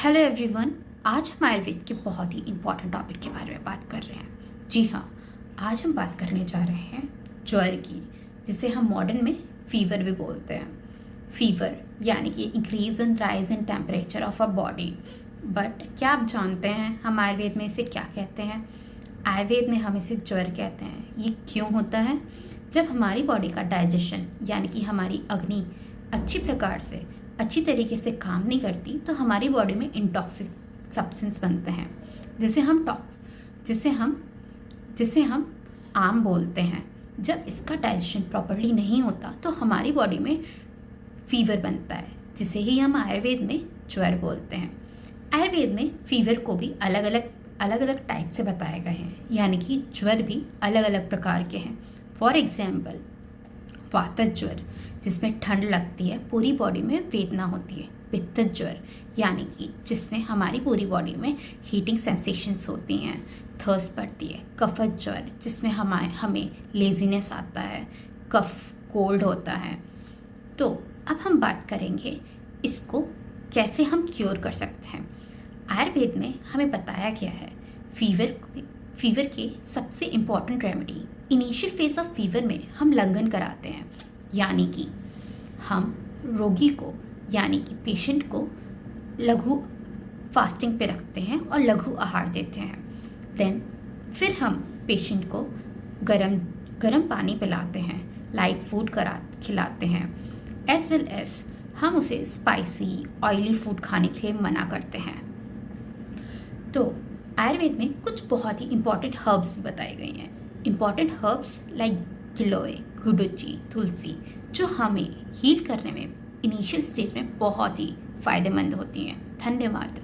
Hello everyone, आज हम आयुर्वेद के बहुत ही इम्पॉर्टेंट टॉपिक के बारे में बात कर रहे हैं। जी हाँ, आज हम बात करने जा रहे हैं ज्वर की, जिसे हम मॉडर्न में फीवर भी बोलते हैं। फीवर यानी कि increase in rise in temperature of a body. But क्या आप जानते हैं हम आयुर्वेद में इसे क्या कहते हैं? आयुर्वेद में हम इसे ज्वर कहते हैं। ये क्यों होता है? जब हमारी बॉडी का डाइजेशन यानी कि हमारी अग्नि अच्छी तरीके से काम नहीं करती तो हमारी बॉडी में इंटॉक्सिक सब्सटेंस बनते हैं, जिसे हम आम बोलते हैं। जब इसका डाइजेशन प्रॉपर्ली नहीं होता तो हमारी बॉडी में फीवर बनता है, जिसे ही हम आयुर्वेद में ज्वर बोलते हैं। आयुर्वेद में फीवर को भी अलग अलग टाइप से बताए गए हैं, यानी कि ज्वर भी अलग अलग प्रकार के हैं। फॉर एग्जाम्पल, वातज ज्वर जिसमें ठंड लगती है, पूरी बॉडी में वेदना होती है। पित्तज ज्वर यानी कि जिसमें हमारी पूरी बॉडी में हीटिंग सेंसेशंस होती हैं, थर्स्ट बढ़ती है। कफज ज्वर जिसमें हमें लेजीनेस आता है, कफ कोल्ड होता है। तो अब हम बात करेंगे इसको कैसे हम क्योर कर सकते हैं। आयुर्वेद में हमें बताया गया है फीवर के सबसे important remedy initial phase of fever में हम लंघन कराते हैं, यानी कि हम रोगी को यानी कि पेशेंट को लघु फास्टिंग पे रखते हैं और लघु आहार देते हैं। फिर हम पेशेंट को गरम पानी पिलाते हैं, लाइट फूड खिलाते हैं, एज वेल एज हम उसे स्पाइसी ऑयली फूड खाने के लिए मना करते हैं। तो आयुर्वेद में कुछ बहुत ही इम्पॉर्टेंट हर्ब्स भी बताए गए हैं। इम्पॉर्टेंट हर्ब्स लाइक गिलोय, गुडुचि, तुलसी, जो हमें हील करने में इनिशियल स्टेज में बहुत ही फ़ायदेमंद होती हैं। धन्यवाद।